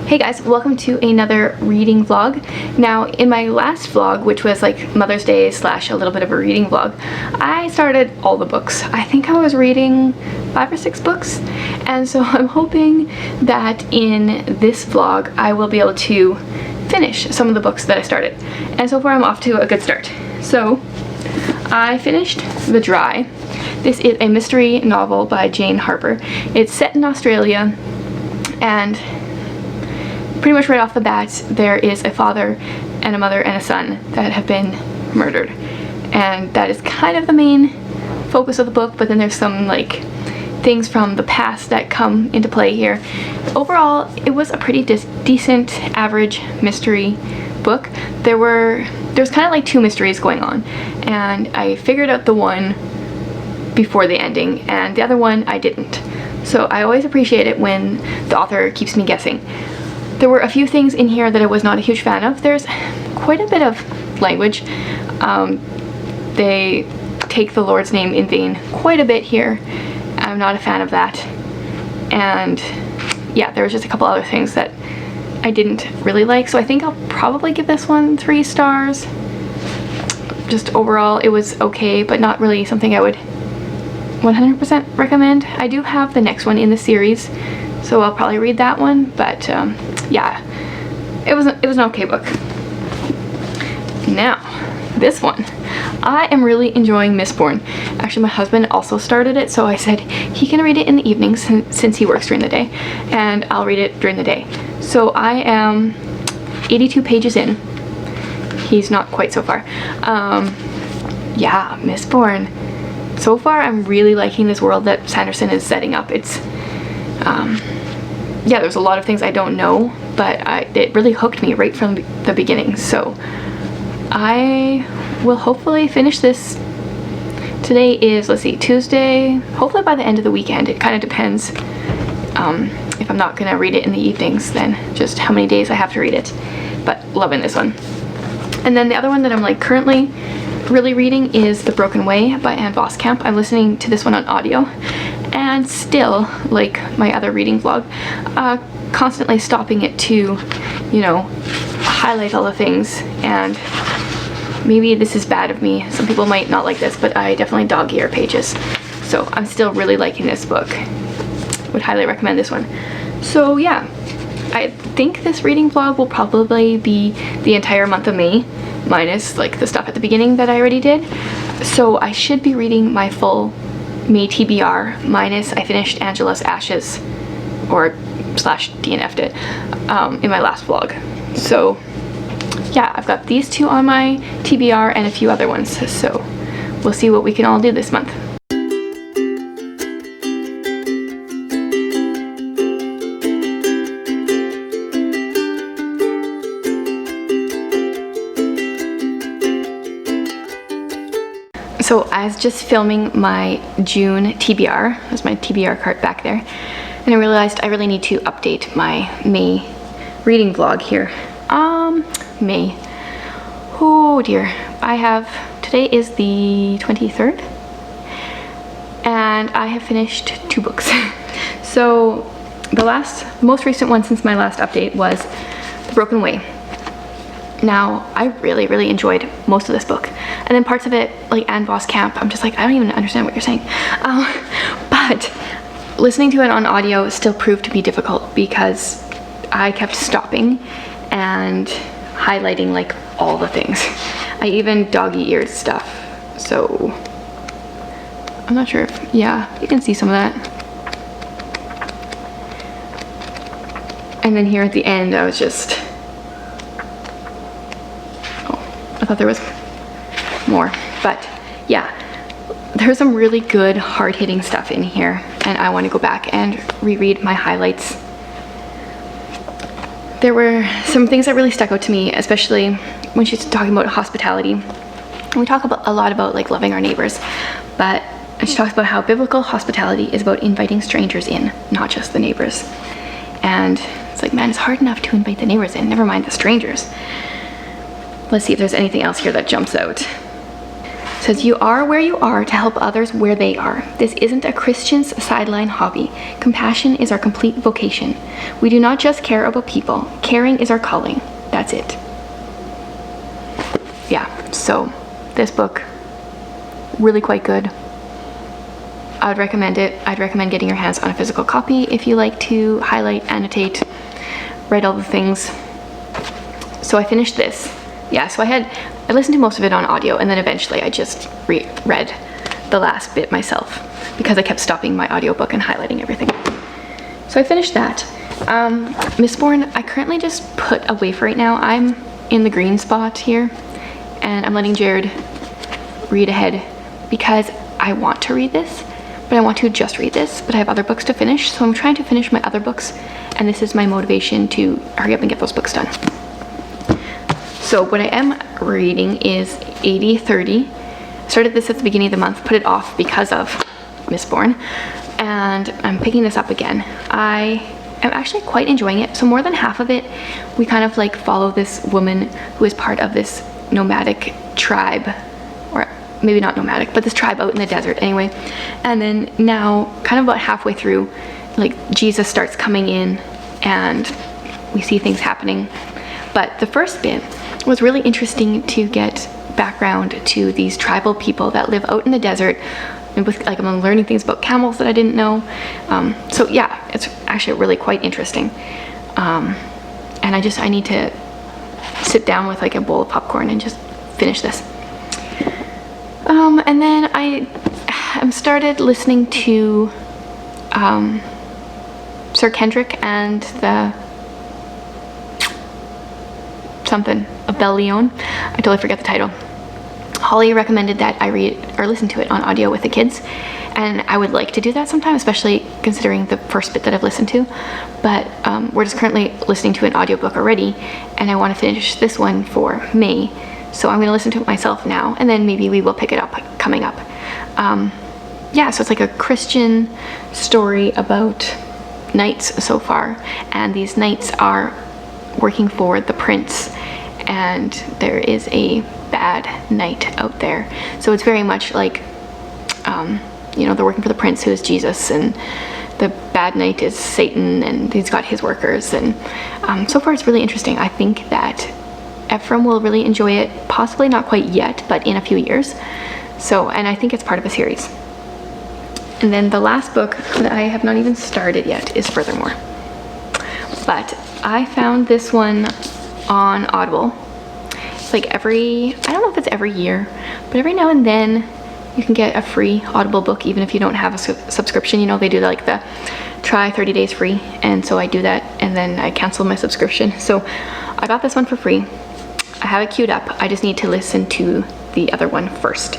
Hey guys, welcome to another reading vlog. Now, in my last vlog, which was like Mother's Day / a little bit of a reading vlog, I started all the books. I think I was reading 5 or 6 books, and so I'm hoping that in this vlog I will be able to finish some of the books that I started. And so far I'm off to a good start. So I finished The Dry. This is a mystery novel by Jane Harper. It's set in Australia, and pretty much right off the bat there is a father and a mother and a son that have been murdered, and that is kind of the main focus of the book, but then there's some like things from the past that come into play here. Overall, it was a pretty decent average mystery book. There's kind of like 2 mysteries going on, and I figured out the one before the ending and the other one I didn't. So I always appreciate it when the author keeps me guessing. There were a few things in here that I was not a huge fan of. There's quite a bit of language. They take the Lord's name in vain quite a bit here. I'm not a fan of that. And yeah, there was just a couple other things that I didn't really like. So I think I'll probably give this one 3 stars. Just overall, it was okay, but not really something I would 100% recommend. I do have the next one in the series, so I'll probably read that one, but yeah, it was an okay book. Now, this one. I am really enjoying Mistborn. Actually, my husband also started it, so I said he can read it in the evenings since he works during the day, and I'll read it during the day. So I am 82 pages in. He's not quite so far. Yeah, Mistborn. So far, I'm really liking this world that Sanderson is setting up. It's yeah, there's a lot of things I don't know, but it really hooked me right from the beginning. So I will hopefully finish this. Today is, let's see, Tuesday. Hopefully by the end of the weekend. It kind of depends. If I'm not gonna read it in the evenings, then just how many days I have to read it. But loving this one. And then the other one that I'm like currently really reading is The Broken Way by Voskamp. I'm listening to this one on audio, and still, like my other reading vlog, constantly stopping it to, you know, highlight all the things. And maybe this is bad of me. Some people might not like this, but I definitely dog ear pages. So I'm still really liking this book. Would highly recommend this one. So yeah, I think this reading vlog will probably be the entire month of May, minus like the stuff at the beginning that I already did. So I should be reading my full May TBR, minus I finished Angela's Ashes, or /DNF'd it, in my last vlog. So yeah, I've got these 2 on my TBR and a few other ones, so we'll see what we can all do this month. So I was just filming my June TBR. There's my TBR cart back there. And I realized I really need to update my May reading vlog here. May. Oh dear. Today is the 23rd. And I have finished 2 books. So the most recent one since my last update was The Broken Way. Now, I really, really enjoyed most of this book. And then parts of it, like Voskamp, I'm just like, I don't even understand what you're saying. But listening to it on audio still proved to be difficult because I kept stopping and highlighting like all the things. I even doggy-eared stuff. So I'm not sure if, yeah, you can see some of that. And then here at the end, I was just, I thought there was more, but yeah, there's some really good hard-hitting stuff in here, and I want to go back and reread my highlights. There were some things that really stuck out to me, especially when she's talking about hospitality. And we talk a lot about like loving our neighbors, but she talks about how biblical hospitality is about inviting strangers in, not just the neighbors. And it's like, man, it's hard enough to invite the neighbors in, never mind the strangers. Let's see if there's anything else here that jumps out. It says, you are where you are to help others where they are. This isn't a Christian's sideline hobby. Compassion is our complete vocation. We do not just care about people. Caring is our calling. That's it. Yeah, so this book, really quite good. I would recommend it. I'd recommend getting your hands on a physical copy if you like to highlight, annotate, write all the things. So I finished this. Yeah, so I listened to most of it on audio, and then eventually I just read the last bit myself because I kept stopping my audiobook and highlighting everything. So I finished that. Mistborn, I currently just put away for right now. I'm in the green spot here, and I'm letting Jared read ahead because I want to read this, but I want to just read this, but I have other books to finish, so I'm trying to finish my other books, and this is my motivation to hurry up and get those books done. So what I am reading is 80/30. Started this at the beginning of the month, put it off because of Mistborn, and I'm picking this up again. I am actually quite enjoying it. So more than half of it, we kind of like follow this woman who is part of this nomadic tribe, or maybe not nomadic, but this tribe out in the desert anyway. And then now, kind of about halfway through, like Jesus starts coming in and we see things happening. But the first bit was really interesting to get background to these tribal people that live out in the desert, and with like I'm learning things about camels that I didn't know. So yeah, it's actually really quite interesting. And I need to sit down with like a bowl of popcorn and just finish this. And then I started listening to Sir Kendrick and the something of Belle Leon. I totally forget the title. Holly recommended that I read or listen to it on audio with the kids, and I would like to do that sometime, especially considering the first bit that I've listened to. But we're just currently listening to an audiobook already, and I want to finish this one for May, so I'm going to listen to it myself now, and then maybe we will pick it up coming up. Yeah, so it's like a Christian story about knights so far, and these knights are working for the prince, and there is a bad knight out there. So it's very much like, you know, they're working for the prince, who is Jesus, and the bad knight is Satan, and he's got his workers. And so far it's really interesting. I think that Ephraim will really enjoy it, possibly not quite yet, but in a few years. So, and I think it's part of a series. And then the last book that I have not even started yet is Furthermore. But I found this one on Audible. It's like I don't know if it's every year, but every now and then you can get a free Audible book even if you don't have a subscription. You know, they do like the try 30 days free, and so I do that, and then I cancel my subscription. So I got this one for free. I have it queued up. I just need to listen to the other one first,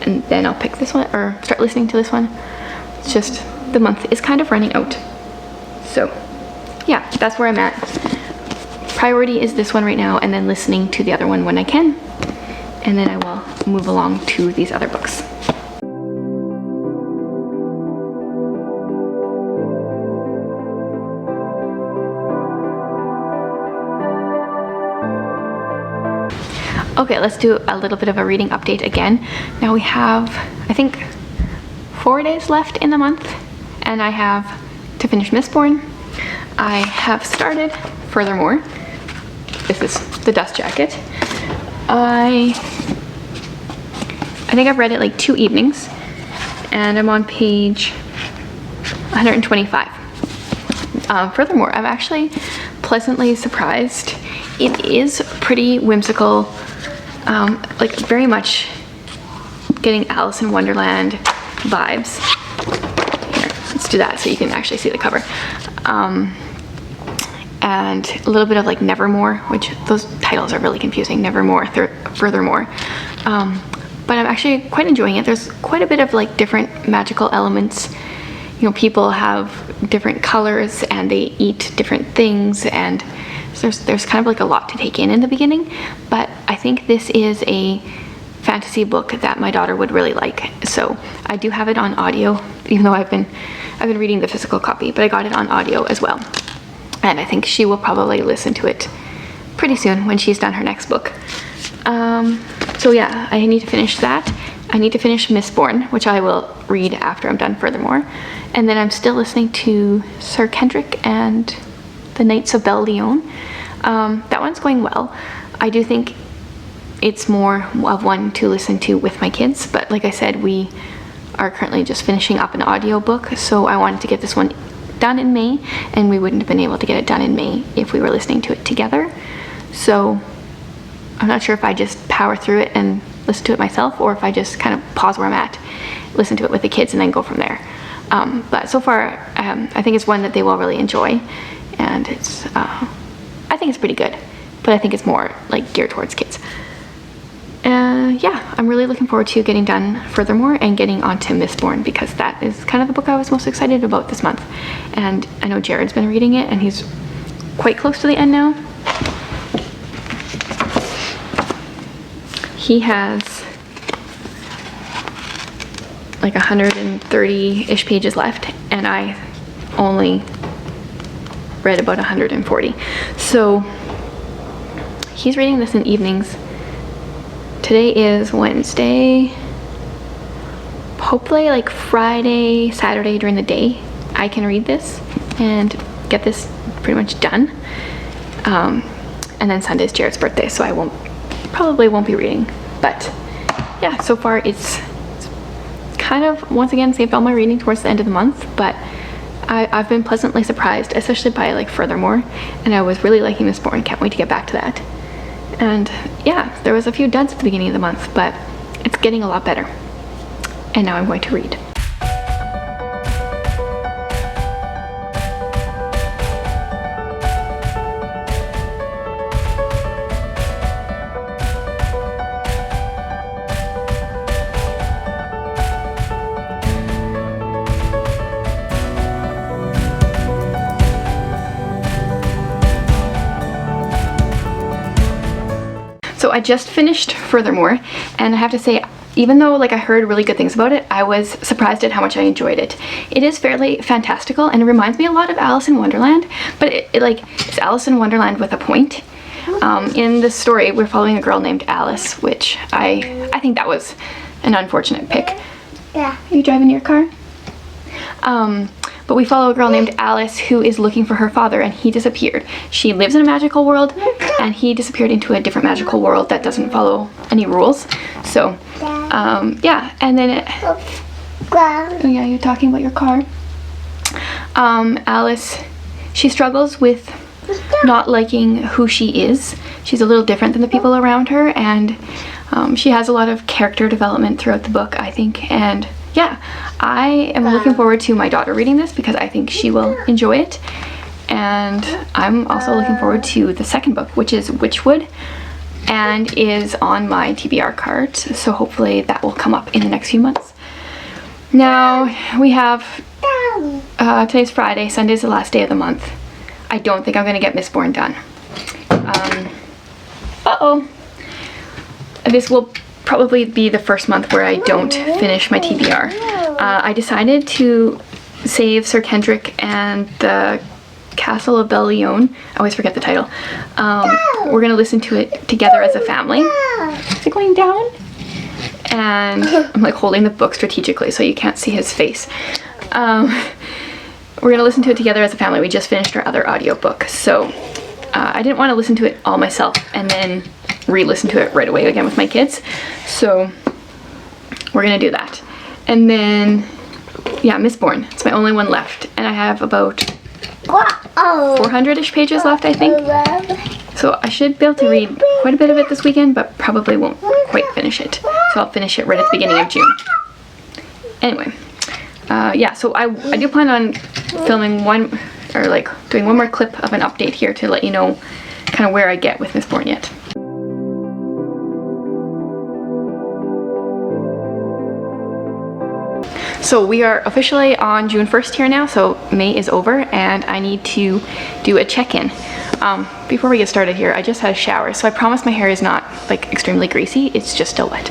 and then I'll pick this one or start listening to this one. It's just the month is kind of running out. So yeah, that's where I'm at. Priority is this one right now, and then listening to the other one when I can, and then I will move along to these other books. Okay, let's do a little bit of a reading update again. Now we have, I think, 4 days left in the month, and I have to finish Mistborn. I have started Furthermore. This is the dust jacket. I think I've read it like 2 evenings, and I'm on page 125. Furthermore, I'm actually pleasantly surprised. It is pretty whimsical, like very much getting Alice in Wonderland vibes. Here, let's do that so you can actually see the cover. And a little bit of like Nevermore, which those titles are really confusing. Nevermore, Furthermore. But I'm actually quite enjoying it. There's quite a bit of like different magical elements. You know, people have different colors and they eat different things, and there's kind of like a lot to take in the beginning. But I think this is a fantasy book that my daughter would really like. So I do have it on audio, even though I've been reading the physical copy, but I got it on audio as well. And I think she will probably listen to it pretty soon when she's done her next book. So yeah, I need to finish that. I need to finish Mistborn, which I will read after I'm done Furthermore. And then I'm still listening to Sir Kendrick and the Knights of Belleon. That one's going well. I do think it's more of one to listen to with my kids, but like I said, we are currently just finishing up an audiobook, so I wanted to get this one done in May, and we wouldn't have been able to get it done in May if we were listening to it together. So I'm not sure if I just power through it and listen to it myself, or if I just kind of pause where I'm at, listen to it with the kids, and then go from there. But so far, I think it's one that they will really enjoy, and it's I think it's pretty good, but I think it's more like geared towards kids. Yeah, I'm really looking forward to getting done Furthermore and getting onto Mistborn, because that is kind of the book I was most excited about this month. And I know Jared's been reading it, and he's quite close to the end now. He has like 130-ish pages left, and I only read about 140. So he's reading this in evenings. Today is Wednesday. Hopefully like Friday, Saturday during the day, I can read this and get this pretty much done. And then Sunday's Jared's birthday, so I probably won't be reading. But yeah, so far it's kind of, once again, saved all my reading towards the end of the month, but I've been pleasantly surprised, especially by like Furthermore, and I was really liking this book and can't wait to get back to that. And yeah, there was a few duds at the beginning of the month, but it's getting a lot better. And now I'm going to read. So I just finished Furthermore, and I have to say, even though like I heard really good things about it, I was surprised at how much I enjoyed it. It is fairly fantastical, and it reminds me a lot of Alice in Wonderland, but it's Alice in Wonderland with a point. In the story, we're following a girl named Alice, which I think that was an unfortunate pick. Yeah. Are you driving your car? But we follow a girl named Alice who is looking for her father, and he disappeared. She lives in a magical world, and he disappeared into a different magical world that doesn't follow any rules. So, yeah, and then oh yeah, you're talking about your car. Alice, she struggles with not liking who she is. She's a little different than the people around her, and she has a lot of character development throughout the book, I think, and yeah, I am looking forward to my daughter reading this because I think she will enjoy it. And I'm also looking forward to the second book, which is Witchwood, and is on my TBR card. So hopefully that will come up in the next few months. Now we have, today's Friday, Sunday's the last day of the month. I don't think I'm going to get Mistborn done. This will probably be the first month where I don't finish my TBR. I decided to save Sir Kendrick and the Castle of Belleon. I always forget the title. We're gonna listen to it together as a family. Is it going down? And I'm like holding the book strategically so you can't see his face. We're gonna listen to it together as a family. We just finished our other audiobook, so I didn't want to listen to it all myself and then re-listen to it right away again with my kids, so we're gonna do that. And then yeah, Mistborn, it's my only one left, and I have about 400-ish pages left, I think, so I should be able to read quite a bit of it this weekend, but probably won't quite finish it, so I'll finish it right at the beginning of June. Anyway, yeah, so I do plan on filming one, or like doing one more clip of an update here to let you know kind of where I get with Mistborn yet. So we are officially on June 1st here now, so May is over, and I need to do a check-in. Before we get started here, I just had a shower, so I promise my hair is not like extremely greasy, it's just still wet.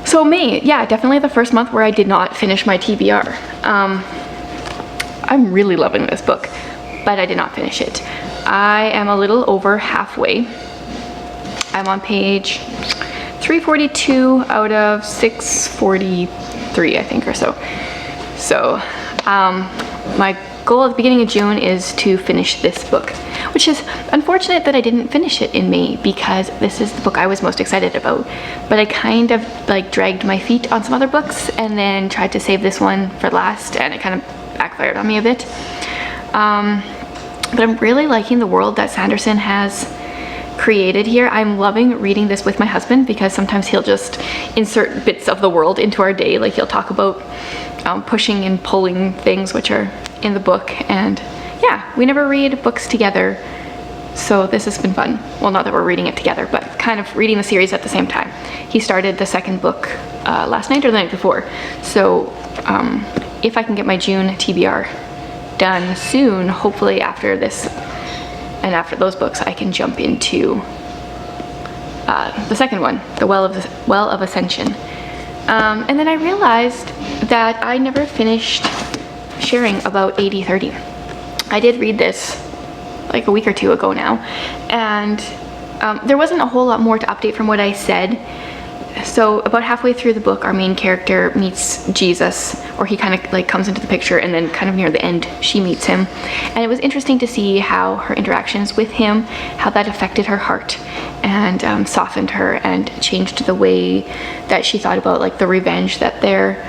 So May, yeah, definitely the first month where I did not finish my TBR. I'm really loving this book, but I did not finish it. I am a little over halfway. I'm on page 3 342 out of 643, I think, or so. So my goal at the beginning of June is to finish this book, which is unfortunate that I didn't finish it in May, because this is the book I was most excited about. But I kind of like dragged my feet on some other books and then tried to save this one for last, and it kind of backfired on me a bit. But I'm really liking the world that Sanderson has created here. I'm loving reading this with my husband, because sometimes he'll just insert bits of the world into our day. Like he'll talk about pushing and pulling things which are in the book, and yeah, we never read books together, so this has been fun. Well, not that we're reading it together, but kind of reading the series at the same time. He started the second book last night or the night before, so if I can get my June TBR done soon, hopefully after this and after those books, I can jump into the second one, the Well of Ascension. And then I realized that I never finished sharing about 80/30. I did read this like a week or two ago now, and there wasn't a whole lot more to update from what I said. So about halfway through the book, our main character meets Jesus, or he kind of like comes into the picture, and then kind of near the end she meets him. And it was interesting to see how her interactions with him, how that affected her heart and softened her and changed the way that she thought about like the revenge that their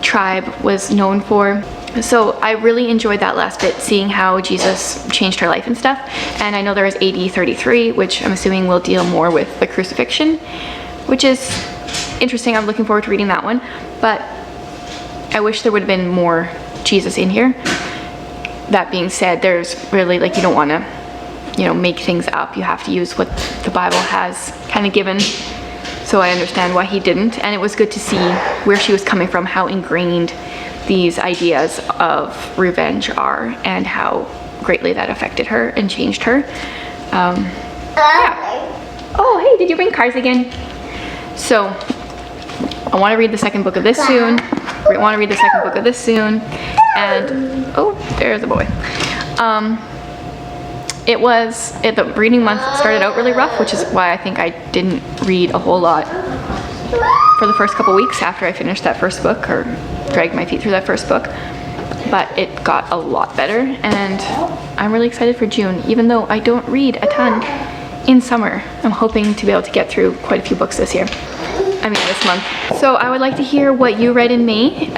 tribe was known for. So I really enjoyed that last bit, seeing how Jesus changed her life and stuff. And I know there is AD 33, which I'm assuming will deal more with the crucifixion, which is interesting. I'm looking forward to reading that one, but I wish there would have been more Jesus in here. That being said, there's really like, you don't want to, you know, make things up. You have to use what the Bible has kind of given. So I understand why he didn't, and it was good to see where she was coming from, how ingrained these ideas of revenge are, and how greatly that affected her and changed her. Yeah. Oh, hey, did you bring cars again? So I want to read the second book of this soon. I want to read the second book of this soon. And oh, there's a boy. The reading month started out really rough, which is why I think I didn't read a whole lot for the first couple weeks after I finished that first book, or dragged my feet through that first book. But it got a lot better, and I'm really excited for June. Even though I don't read a ton in summer, I'm hoping to be able to get through quite a few books this year. This month. So I would like to hear what you read in May,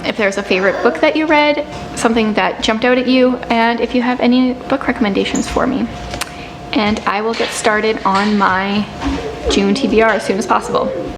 if there's a favorite book that you read, something that jumped out at you, and if you have any book recommendations for me. And I will get started on my June TBR as soon as possible.